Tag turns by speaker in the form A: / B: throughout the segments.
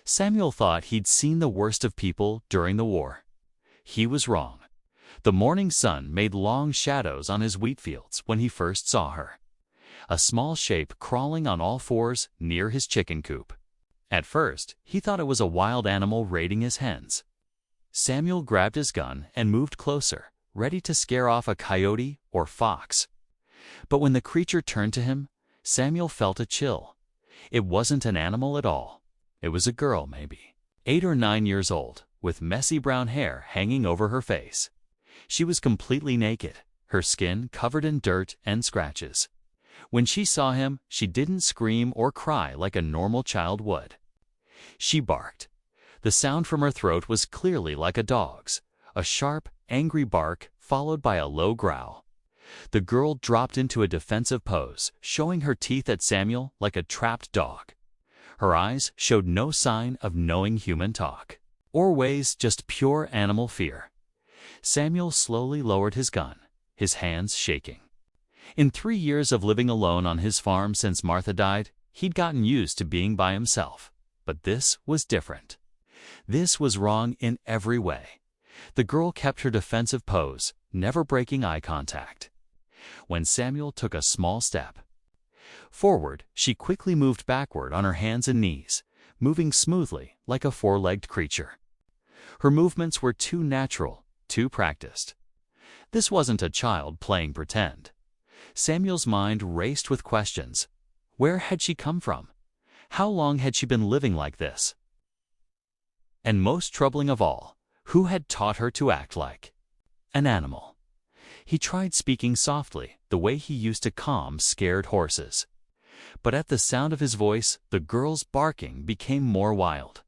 A: Samuel thought he'd seen the worst of people during the war. He was wrong. The morning sun made long shadows on his wheat fields when he first saw her. A small shape crawling on all fours near his chicken coop. At first, he thought it was a wild animal raiding his hens. Samuel grabbed his gun and moved closer, ready to scare off a coyote or fox. But when the creature turned to him, Samuel felt a chill. It wasn't an animal at all. It was a girl, maybe 8 or 9 years old, with messy brown hair hanging over her face. She was completely naked, her skin covered in dirt and scratches. When she saw him, she didn't scream or cry like a normal child would. She barked. The sound from her throat was clearly like a dog's, a sharp, angry bark followed by a low growl. The girl dropped into a defensive pose, showing her teeth at Samuel like a trapped dog. Her eyes showed no sign of knowing human talk, or ways, just pure animal fear. Samuel slowly lowered his gun, his hands shaking. In 3 years of living alone on his farm since Martha died, he'd gotten used to being by himself. But this was different. This was wrong in every way. The girl kept her defensive pose, never breaking eye contact. When Samuel took a small step forward, she quickly moved backward on her hands and knees, moving smoothly like a four-legged creature. Her movements were too natural, too practiced. This wasn't a child playing pretend. Samuel's mind raced with questions. Where had she come from? How long had she been living like this? And most troubling of all, who had taught her to act like an animal? He tried speaking softly, the way he used to calm scared horses. But at the sound of his voice, the girl's barking became more wild.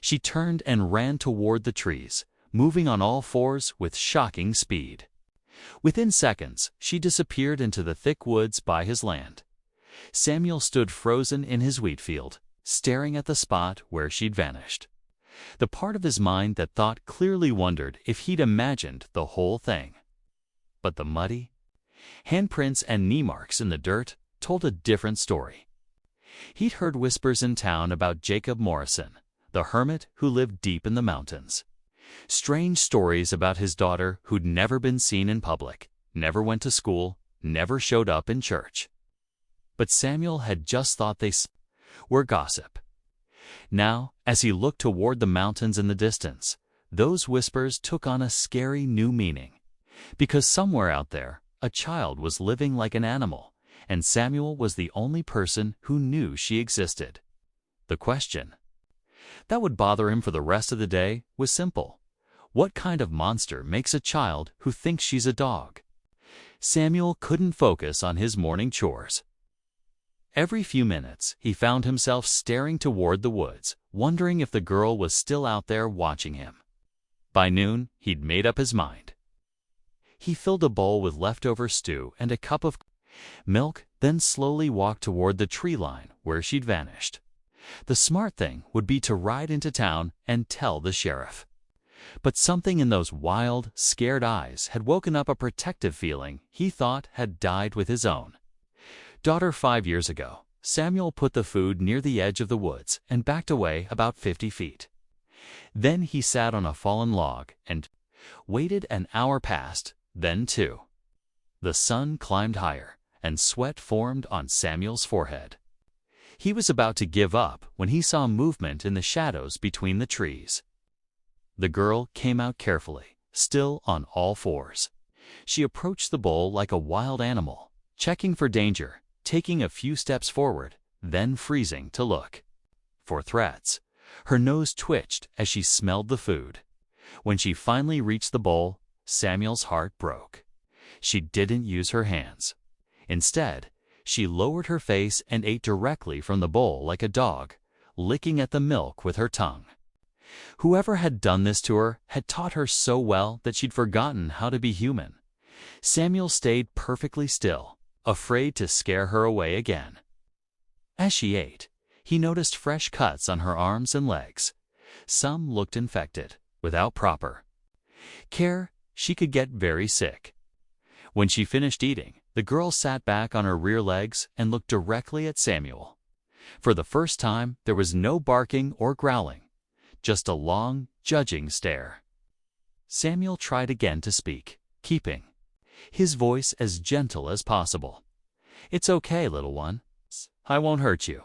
A: She turned and ran toward the trees, moving on all fours with shocking speed. Within seconds, she disappeared into the thick woods by his land. Samuel stood frozen in his wheat field, staring at the spot where she'd vanished. The part of his mind that thought clearly wondered if he'd imagined the whole thing. But the muddy handprints and knee marks in the dirt told a different story. He'd heard whispers in town about Jacob Morrison, the hermit who lived deep in the mountains. Strange stories about his daughter who'd never been seen in public, never went to school, never showed up in church. But Samuel had just thought they were gossip. Now, as he looked toward the mountains in the distance, those whispers took on a scary new meaning. Because somewhere out there, a child was living like an animal, and Samuel was the only person who knew she existed. The question that would bother him for the rest of the day was simple. What kind of monster makes a child who thinks she's a dog? Samuel couldn't focus on his morning chores. Every few minutes, he found himself staring toward the woods, wondering if the girl was still out there watching him. By noon, he'd made up his mind. He filled a bowl with leftover stew and a cup of milk, then slowly walked toward the tree line where she'd vanished. The smart thing would be to ride into town and tell the sheriff. But something in those wild, scared eyes had woken up a protective feeling he thought had died with his own daughter 5 years ago. Samuel put the food near the edge of the woods and backed away about 50 feet. Then he sat on a fallen log and waited. An hour passed, then 2. The sun climbed higher, and sweat formed on Samuel's forehead. He was about to give up when he saw movement in the shadows between the trees. The girl came out carefully, still on all fours. She approached the bowl like a wild animal, checking for danger, taking a few steps forward, then freezing to look for threats. Her nose twitched as she smelled the food. When she finally reached the bowl, Samuel's heart broke. She didn't use her hands. Instead, she lowered her face and ate directly from the bowl like a dog, licking at the milk with her tongue. Whoever had done this to her had taught her so well that she'd forgotten how to be human. Samuel stayed perfectly still, afraid to scare her away again. As she ate, he noticed fresh cuts on her arms and legs. Some looked infected. Without proper care, she could get very sick. When she finished eating, the girl sat back on her rear legs and looked directly at Samuel. For the first time, there was no barking or growling, just a long, judging stare. Samuel tried again to speak, keeping his voice as gentle as possible. "It's okay, little one. I won't hurt you."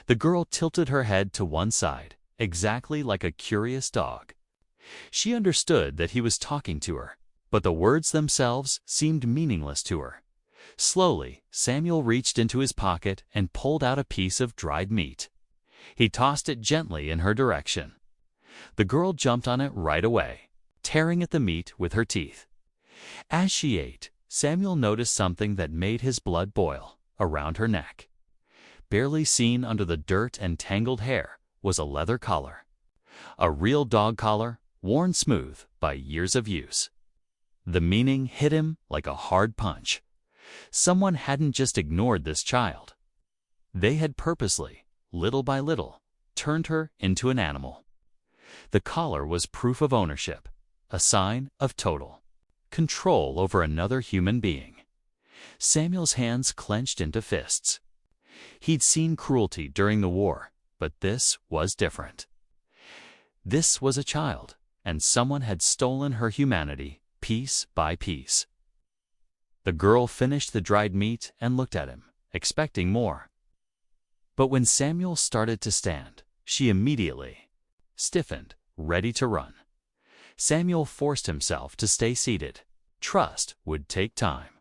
A: The girl tilted her head to one side, exactly like a curious dog. She understood that he was talking to her, but the words themselves seemed meaningless to her. Slowly, Samuel reached into his pocket and pulled out a piece of dried meat. He tossed it gently in her direction. The girl jumped on it right away, tearing at the meat with her teeth. As she ate, Samuel noticed something that made his blood boil. Around her neck, barely seen under the dirt and tangled hair, was a leather collar. A real dog collar, worn smooth by years of use. The meaning hit him like a hard punch. Someone hadn't just ignored this child. They had purposely, little by little, turned her into an animal. The collar was proof of ownership, a sign of total control over another human being. Samuel's hands clenched into fists. He'd seen cruelty during the war, but this was different. This was a child, and someone had stolen her humanity piece by piece. The girl finished the dried meat and looked at him, expecting more. But when Samuel started to stand, she immediately stiffened, ready to run. Samuel forced himself to stay seated. Trust would take time.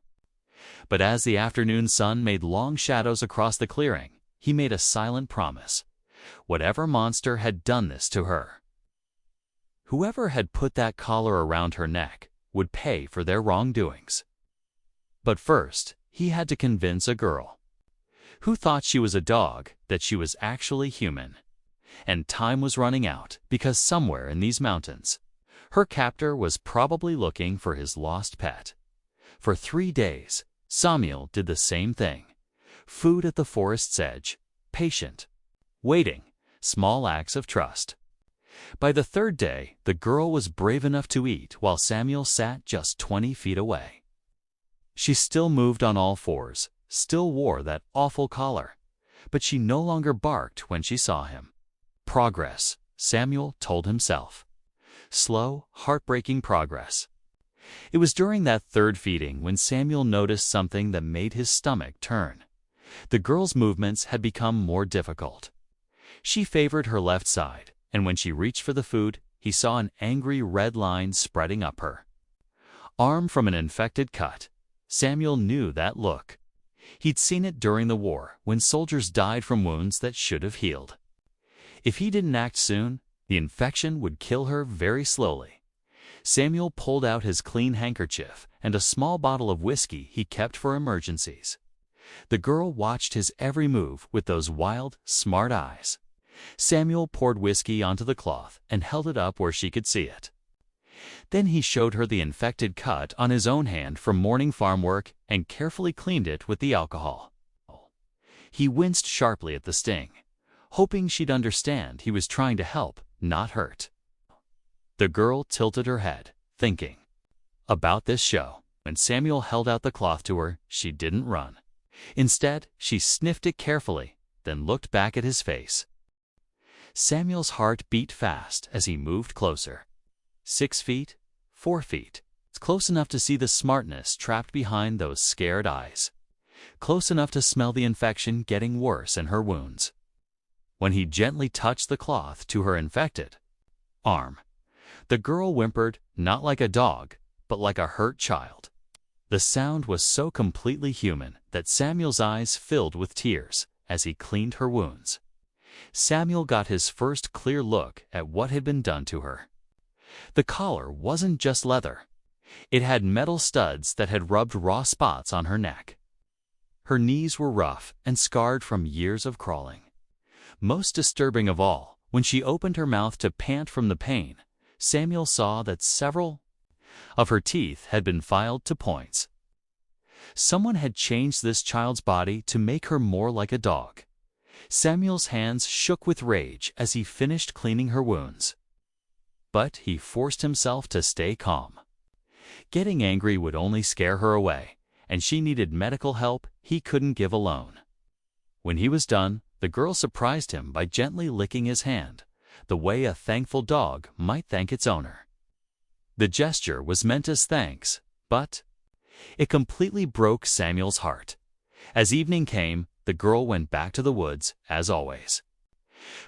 A: But as the afternoon sun made long shadows across the clearing, he made a silent promise. Whatever monster had done this to her, whoever had put that collar around her neck, would pay for their wrongdoings. But first, he had to convince a girl who thought she was a dog that she was actually human. And time was running out because somewhere in these mountains, her captor was probably looking for his lost pet. For 3 days, Samuel did the same thing. Food at the forest's edge, patient, waiting, small acts of trust. By the 3rd day, the girl was brave enough to eat while Samuel sat just 20 feet away. She still moved on all fours, still wore that awful collar, but she no longer barked when she saw him. Progress, Samuel told himself. Slow, heartbreaking progress. It was during that 3rd feeding when Samuel noticed something that made his stomach turn. The girl's movements had become more difficult. She favored her left side, and when she reached for the food, he saw an angry red line spreading up her arm from an infected cut. Samuel knew that look. He'd seen it during the war when soldiers died from wounds that should have healed. If he didn't act soon, the infection would kill her very slowly. Samuel pulled out his clean handkerchief and a small bottle of whiskey he kept for emergencies. The girl watched his every move with those wild, smart eyes. Samuel poured whiskey onto the cloth and held it up where she could see it. Then he showed her the infected cut on his own hand from morning farm work and carefully cleaned it with the alcohol. He winced sharply at the sting, hoping she'd understand he was trying to help, not hurt. The girl tilted her head, thinking about this show. When Samuel held out the cloth to her, she didn't run. Instead, she sniffed it carefully, then looked back at his face. Samuel's heart beat fast as he moved closer. 6 feet, 4 feet. It's close enough to see the smartness trapped behind those scared eyes. Close enough to smell the infection getting worse in her wounds. When he gently touched the cloth to her infected arm, the girl whimpered, not like a dog, but like a hurt child. The sound was so completely human that Samuel's eyes filled with tears as he cleaned her wounds. Samuel got his first clear look at what had been done to her. The collar wasn't just leather. It had metal studs that had rubbed raw spots on her neck. Her knees were rough and scarred from years of crawling. Most disturbing of all, when she opened her mouth to pant from the pain, Samuel saw that several of her teeth had been filed to points. Someone had changed this child's body to make her more like a dog. Samuel's hands shook with rage as he finished cleaning her wounds. But he forced himself to stay calm. Getting angry would only scare her away, and she needed medical help he couldn't give alone. When he was done, the girl surprised him by gently licking his hand, the way a thankful dog might thank its owner. The gesture was meant as thanks, but it completely broke Samuel's heart. As evening came, the girl went back to the woods, as always.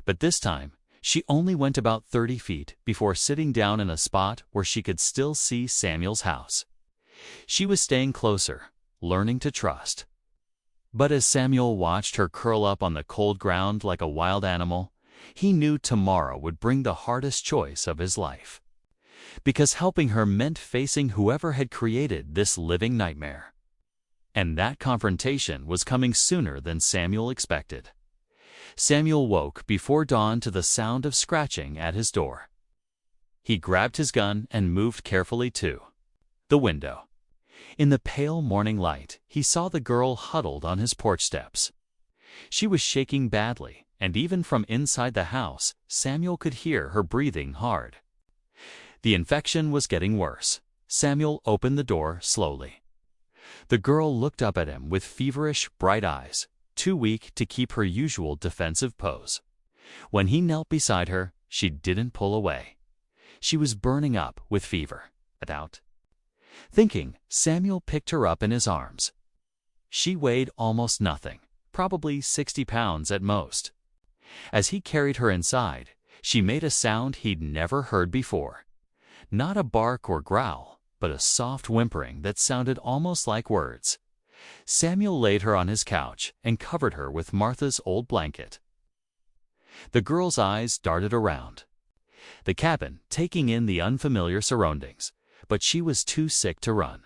A: But this time, she only went about 30 feet before sitting down in a spot where she could still see Samuel's house. She was staying closer, learning to trust. But as Samuel watched her curl up on the cold ground like a wild animal, he knew tomorrow would bring the hardest choice of his life. Because helping her meant facing whoever had created this living nightmare. And that confrontation was coming sooner than Samuel expected. Samuel woke before dawn to the sound of scratching at his door. He grabbed his gun and moved carefully to the window. In the pale morning light, he saw the girl huddled on his porch steps. She was shaking badly, and even from inside the house, Samuel could hear her breathing hard. The infection was getting worse. Samuel opened the door slowly. The girl looked up at him with feverish, bright eyes, too weak to keep her usual defensive pose. When he knelt beside her, she didn't pull away. She was burning up with fever. Without thinking, Samuel picked her up in his arms. She weighed almost nothing, probably 60 pounds at most. As he carried her inside, she made a sound he'd never heard before. Not a bark or growl, but a soft whimpering that sounded almost like words. Samuel laid her on his couch and covered her with Martha's old blanket. The girl's eyes darted around the cabin, taking in the unfamiliar surroundings, but she was too sick to run.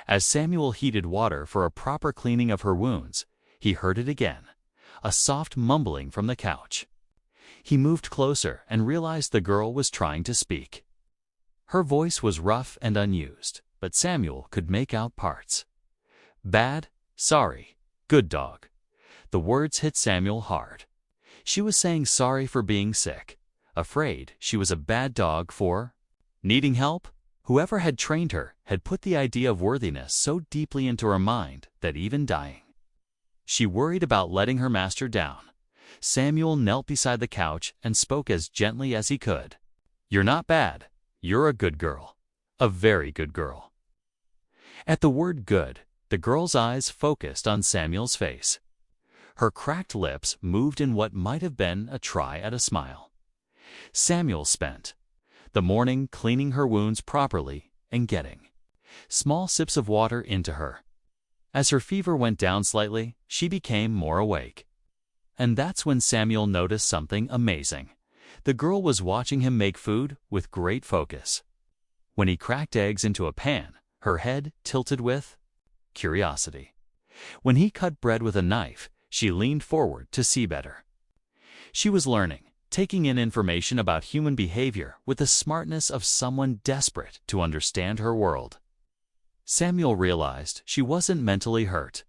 A: As Samuel heated water for a proper cleaning of her wounds, he heard it again, a soft mumbling from the couch. He moved closer and realized the girl was trying to speak. Her voice was rough and unused, but Samuel could make out parts. Bad, sorry, good dog. The words hit Samuel hard. She was saying sorry for being sick, afraid she was a bad dog for needing help. Whoever had trained her had put the idea of worthiness so deeply into her mind that even dying, she worried about letting her master down. Samuel knelt beside the couch and spoke as gently as he could. "You're not bad. You're a good girl. A very good girl." At the word good, the girl's eyes focused on Samuel's face. Her cracked lips moved in what might have been a try at a smile. Samuel spent the morning cleaning her wounds properly and getting small sips of water into her. As her fever went down slightly, she became more awake. And that's when Samuel noticed something amazing. The girl was watching him make food with great focus. When he cracked eggs into a pan, her head tilted with curiosity. When he cut bread with a knife, she leaned forward to see better. She was learning, taking in information about human behavior with the smartness of someone desperate to understand her world. Samuel realized she wasn't mentally hurt.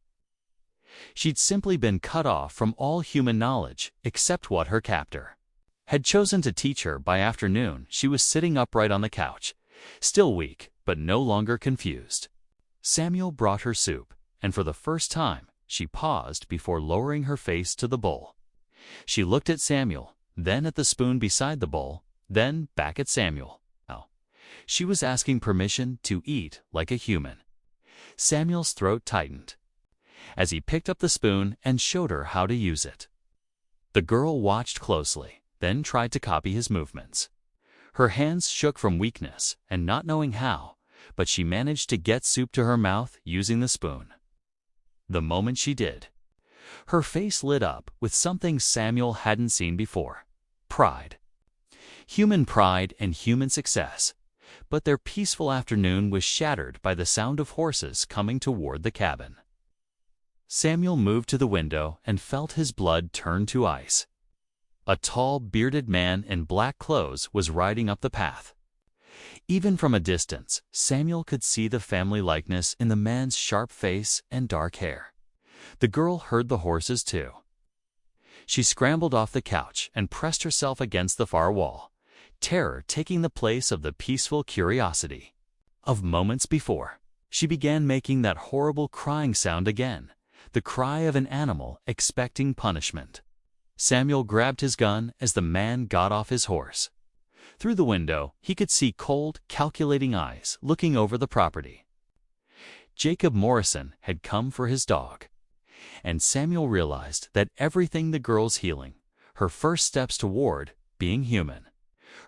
A: She'd simply been cut off from all human knowledge except what her captor had chosen to teach her. By afternoon, she was sitting upright on the couch, still weak, but no longer confused. Samuel brought her soup, and for the first time, she paused before lowering her face to the bowl. She looked at Samuel, then at the spoon beside the bowl, then back at Samuel. Now, she was asking permission to eat like a human. Samuel's throat tightened as he picked up the spoon and showed her how to use it. The girl watched closely, then tried to copy his movements. Her hands shook from weakness and not knowing how, but she managed to get soup to her mouth using the spoon. The moment she did, her face lit up with something Samuel hadn't seen before: pride. Human pride and human success. But their peaceful afternoon was shattered by the sound of horses coming toward the cabin. Samuel moved to the window and felt his blood turn to ice. A tall, bearded man in black clothes was riding up the path. Even from a distance, Samuel could see the family likeness in the man's sharp face and dark hair. The girl heard the horses too. She scrambled off the couch and pressed herself against the far wall, terror taking the place of the peaceful curiosity of moments before. She began making that horrible crying sound again, the cry of an animal expecting punishment. Samuel grabbed his gun as the man got off his horse. Through the window, he could see cold, calculating eyes looking over the property. Jacob Morrison had come for his dog. And Samuel realized that everything the girl's healing, her first steps toward being human,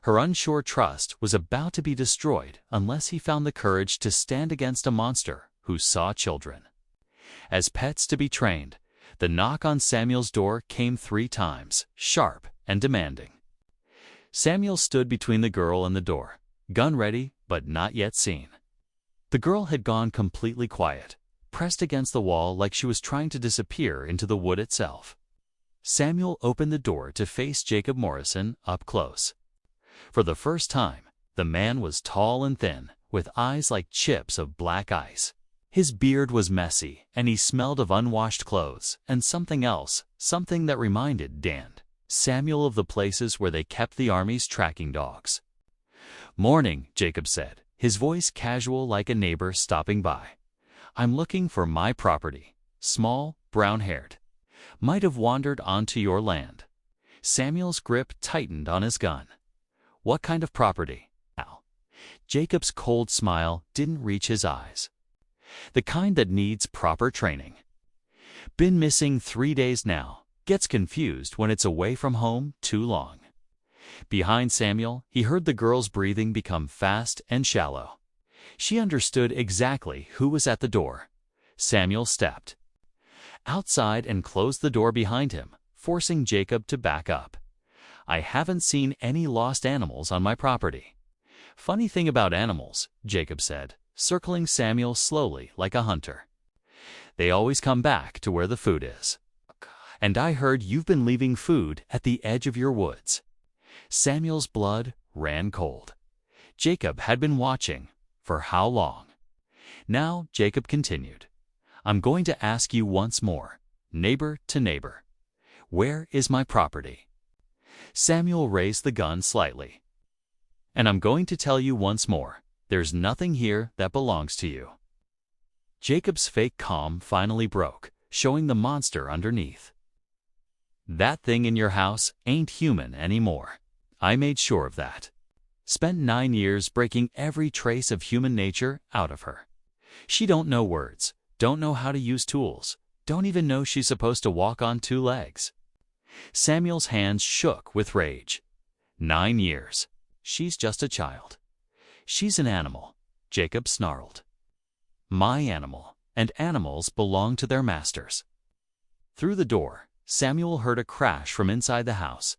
A: her unsure trust was about to be destroyed unless he found the courage to stand against a monster who saw children. As pets to be trained, the knock on Samuel's door came 3 times, sharp and demanding. Samuel stood between the girl and the door, gun ready but not yet seen. The girl had gone completely quiet, pressed against the wall like she was trying to disappear into the wood itself. Samuel opened the door to face Jacob Morrison up close. For the first time, the man was tall and thin, with eyes like chips of black ice. His beard was messy, and he smelled of unwashed clothes and something else, something that reminded Samuel of the places where they kept the army's tracking dogs. "Morning," Jacob said, his voice casual like a neighbor stopping by. "I'm looking for my property. Small, brown-haired. Might have wandered onto your land." Samuel's grip tightened on his gun. "What kind of property?" Now, Jacob's cold smile didn't reach his eyes. "The kind that needs proper training. Been missing 3 days now. Gets confused when it's away from home too long." Behind Samuel, he heard the girl's breathing become fast and shallow. She understood exactly who was at the door. Samuel stepped outside and closed the door behind him, forcing Jacob to back up. "I haven't seen any lost animals on my property." "Funny thing about animals," Jacob said, circling Samuel slowly like a hunter. "They always come back to where the food is. And I heard you've been leaving food at the edge of your woods." Samuel's blood ran cold. Jacob had been watching. For how long? Now Jacob continued, "I'm going to ask you once more, neighbor to neighbor. Where is my property?" Samuel raised the gun slightly. "And I'm going to tell you once more, there's nothing here that belongs to you." Jacob's fake calm finally broke, showing the monster underneath. "That thing in your house ain't human anymore. I made sure of that. Spent 9 years breaking every trace of human nature out of her. She don't know words, don't know how to use tools, don't even know she's supposed to walk on 2 legs." Samuel's hands shook with rage. 9 years. She's just a child. "She's an animal," Jacob snarled. "My animal, and animals belong to their masters." Through the door, Samuel heard a crash from inside the house.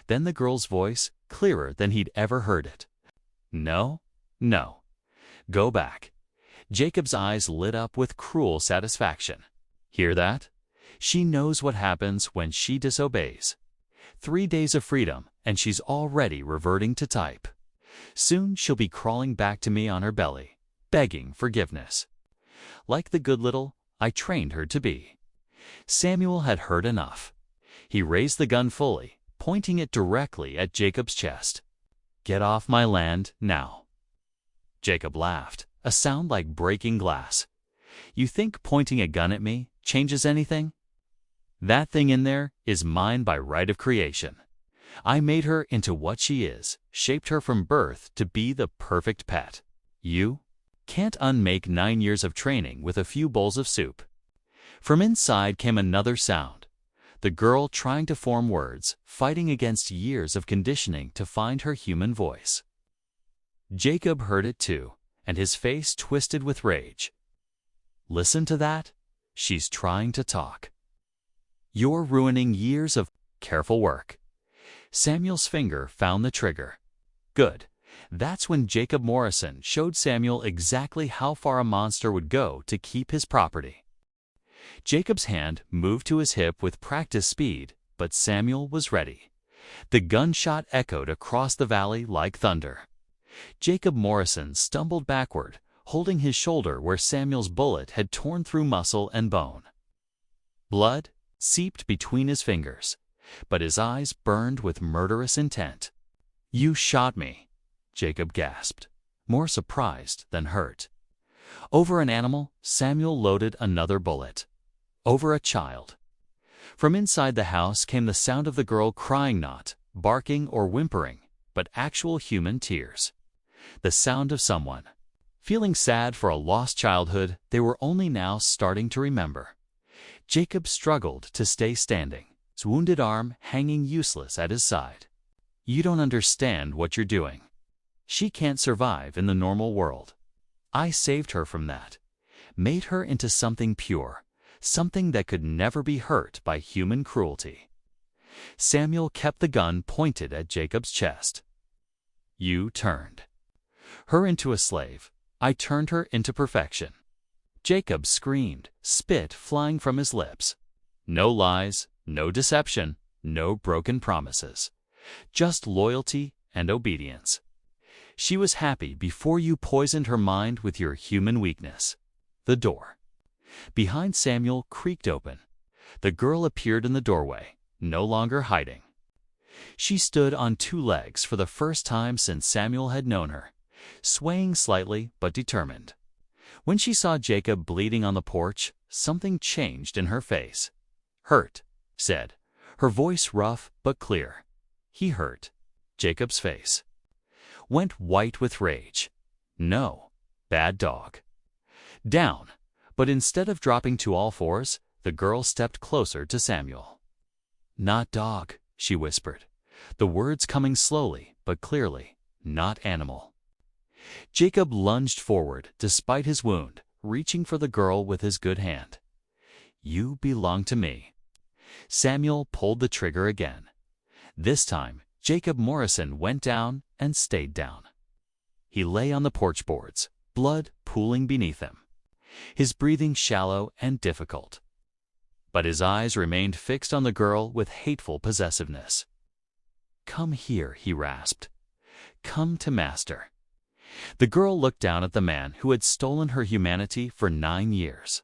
A: Then the girl's voice, clearer than he'd ever heard it. "No, no. Go back." Jacob's eyes lit up with cruel satisfaction. "Hear that? She knows what happens when she disobeys. 3 days of freedom, and she's already reverting to type. Soon she'll be crawling back to me on her belly, begging forgiveness. Like the good little I trained her to be." Samuel had heard enough. He raised the gun fully, pointing it directly at Jacob's chest. "Get off my land now." Jacob laughed, a sound like breaking glass. "You think pointing a gun at me changes anything? That thing in there is mine by right of creation. I made her into what she is, shaped her from birth to be the perfect pet. You can't unmake 9 years of training with a few bowls of soup." From inside came another sound. The girl trying to form words, fighting against years of conditioning to find her human voice. Jacob heard it too, and his face twisted with rage. "Listen to that? She's trying to talk. You're ruining years of careful work." Samuel's finger found the trigger. Good. That's when Jacob Morrison showed Samuel exactly how far a monster would go to keep his property. Jacob's hand moved to his hip with practiced speed, but Samuel was ready. The gunshot echoed across the valley like thunder. Jacob Morrison stumbled backward, holding his shoulder where Samuel's bullet had torn through muscle and bone. Blood seeped between his fingers, but his eyes burned with murderous intent. "You shot me," Jacob gasped, more surprised than hurt. Over an animal, Samuel loaded another bullet. Over a child. From inside the house came the sound of the girl crying, not barking or whimpering, but actual human tears. The sound of someone feeling sad for a lost childhood they were only now starting to remember. Jacob struggled to stay standing, his wounded arm hanging useless at his side. "You don't understand what you're doing. She can't survive in the normal world. I saved her from that, made her into something pure, something that could never be hurt by human cruelty." Samuel kept the gun pointed at Jacob's chest. "You turned her into a slave. I turned her into perfection." Jacob screamed, spit flying from his lips. No lies, no deception, no broken promises. Just loyalty and obedience. "She was happy before you poisoned her mind with your human weakness." The door behind Samuel creaked open. The girl appeared in the doorway, no longer hiding. She stood on two legs for the first time since Samuel had known her, swaying slightly but determined. When she saw Jacob bleeding on the porch, something changed in her face. "Hurt," said, her voice rough but clear. He hurt. Jacob's face went white with rage. "No, bad dog." Down, but instead of dropping to all fours, the girl stepped closer to Samuel. "Not dog," she whispered, the words coming slowly but clearly. "Not animal." Jacob lunged forward despite his wound, reaching for the girl with his good hand. "You belong to me." Samuel pulled the trigger again. This time, Jacob Morrison went down and stayed down. He lay on the porch boards, blood pooling beneath him, his breathing shallow and difficult. But his eyes remained fixed on the girl with hateful possessiveness. "Come here," he rasped. "Come to master." The girl looked down at the man who had stolen her humanity for 9 years.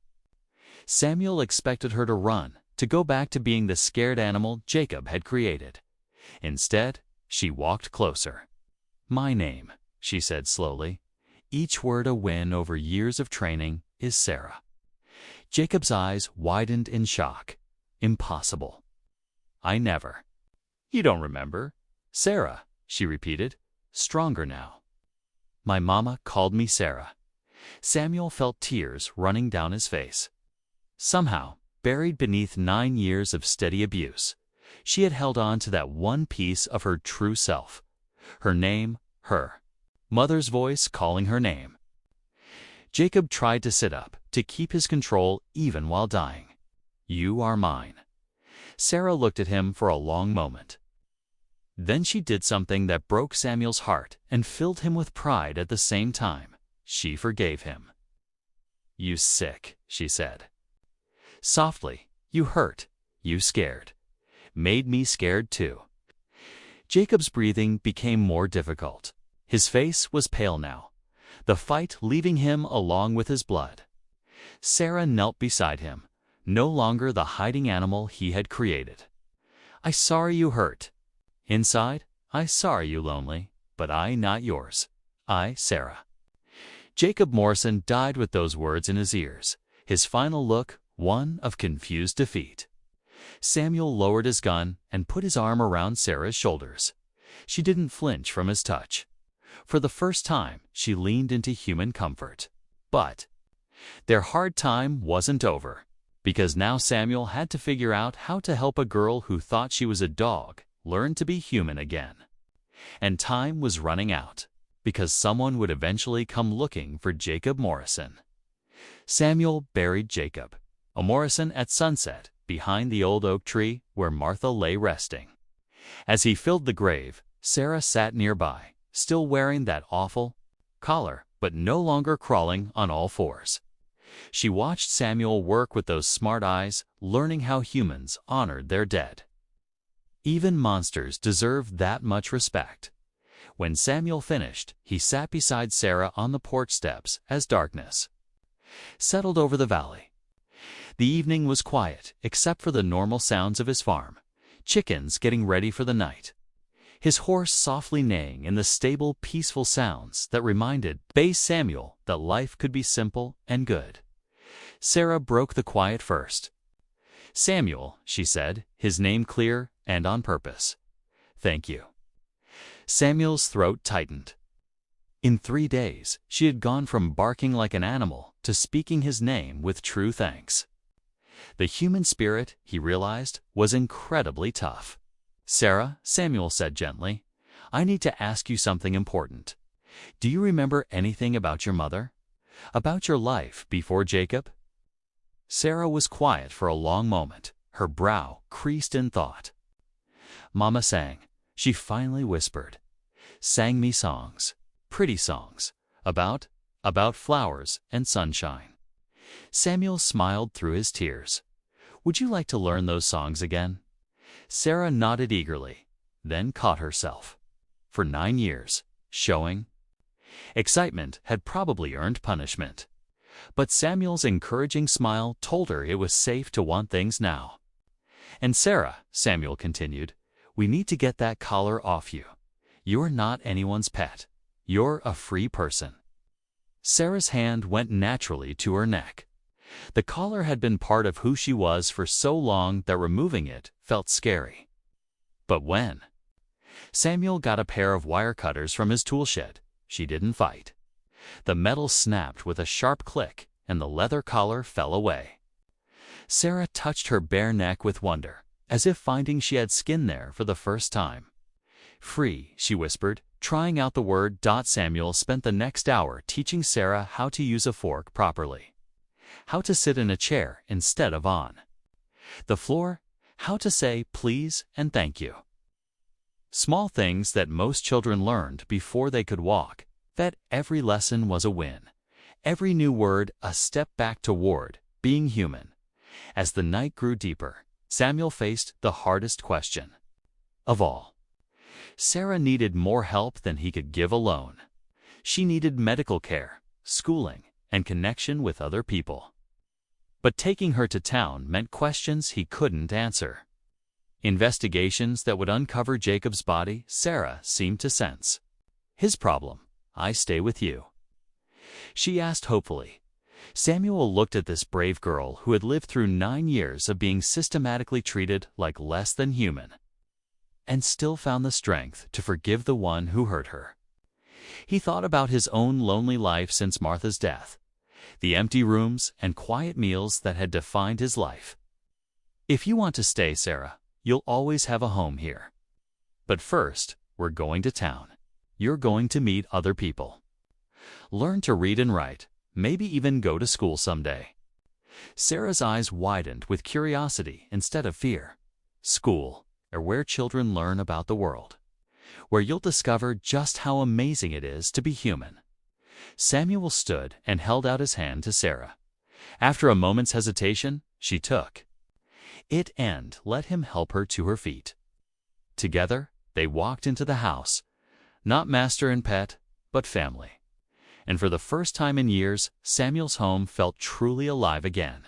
A: Samuel expected her to run, to go back to being the scared animal Jacob had created. Instead, she walked closer. "My name," she said slowly, each word a win over years of training, "is Sarah." Jacob's eyes widened in shock. "Impossible." "I never." "You don't remember?" "Sarah," she repeated, stronger now. "My mama called me Sarah." Samuel felt tears running down his face. Somehow, buried beneath 9 years of steady abuse, she had held on to that one piece of her true self. Her name, her mother's voice calling her name. Jacob tried to sit up, to keep his control even while dying. "You are mine." Sarah looked at him for a long moment. Then she did something that broke Samuel's heart and filled him with pride at the same time. She forgave him. "You sick," she said. Softly, "You hurt, you scared. Made me scared too." Jacob's breathing became more difficult. His face was pale now, the fight leaving him along with his blood. Sarah knelt beside him, no longer the hiding animal he had created. "I sorry you hurt. Inside, I sorry you lonely, but I not yours. I, Sarah." Jacob Morrison died with those words in his ears, his final look one of confused defeat. Samuel lowered his gun and put his arm around Sarah's shoulders. She didn't flinch from his touch. For the first time, she leaned into human comfort. But their hard time wasn't over, because now Samuel had to figure out how to help a girl who thought she was a dog learn to be human again. And time was running out, because someone would eventually come looking for Jacob Morrison. Samuel buried Jacob, a Morrison, at sunset behind the old oak tree where Martha lay resting. As he filled the grave, Sarah sat nearby, still wearing that awful collar, but no longer crawling on all fours. She watched Samuel work with those smart eyes, learning how humans honored their dead. Even monsters deserve that much respect. When Samuel finished, he sat beside Sarah on the porch steps as darkness settled over the valley. The evening was quiet, except for the normal sounds of his farm, chickens getting ready for the night, his horse softly neighing, in the stable, peaceful sounds that reminded Bass Samuel that life could be simple and good. Sarah broke the quiet first. "Samuel," she said, his name clear and on purpose. "Thank you." Samuel's throat tightened. In 3 days, she had gone from barking like an animal to speaking his name with true thanks. The human spirit, he realized, was incredibly tough. "Sarah," Samuel said gently, "I need to ask you something important. Do you remember anything about your mother? About your life before Jacob?" Sarah was quiet for a long moment, her brow creased in thought. "Mama sang," she finally whispered. "Sang me songs, pretty songs, about flowers and sunshine." Samuel smiled through his tears. "Would you like to learn those songs again?" Sarah nodded eagerly, then caught herself. For 9 years, showing. Excitement had probably earned punishment. But Samuel's encouraging smile told her it was safe to want things now. "And Sarah," Samuel continued, "we need to get that collar off you. You're not anyone's pet. You're a free person." Sarah's hand went naturally to her neck. The collar had been part of who she was for so long that removing it felt scary. But when Samuel got a pair of wire cutters from his tool shed, she didn't fight. The metal snapped with a sharp click, and the leather collar fell away. Sarah touched her bare neck with wonder, as if finding she had skin there for the first time. "Free," she whispered, trying out the word. Samuel spent the next hour teaching Sarah how to use a fork properly, how to sit in a chair instead of on the floor, how to say please and thank you. Small things that most children learned before they could walk, that every lesson was a win, every new word a step back toward being human. As the night grew deeper, Samuel faced the hardest question of all. Sarah needed more help than he could give alone. She needed medical care, schooling, and connection with other people. But taking her to town meant questions he couldn't answer. Investigations that would uncover Jacob's body, Sarah seemed to sense. "His problem. I stay with you," she asked hopefully. Samuel looked at this brave girl who had lived through 9 years of being systematically treated like less than human, and still found the strength to forgive the one who hurt her. He thought about his own lonely life since Martha's death, the empty rooms and quiet meals that had defined his life. "If you want to stay, Sarah, you'll always have a home here. But first, we're going to town. You're going to meet other people. Learn to read and write, maybe even go to school someday." Sarah's eyes widened with curiosity instead of fear. School, or where children learn about the world, where you'll discover just how amazing it is to be human. Samuel stood and held out his hand to Sarah. After a moment's hesitation, she took it and let him help her to her feet. Together, they walked into the house, not master and pet, but family. And for the first time in years, Samuel's home felt truly alive again.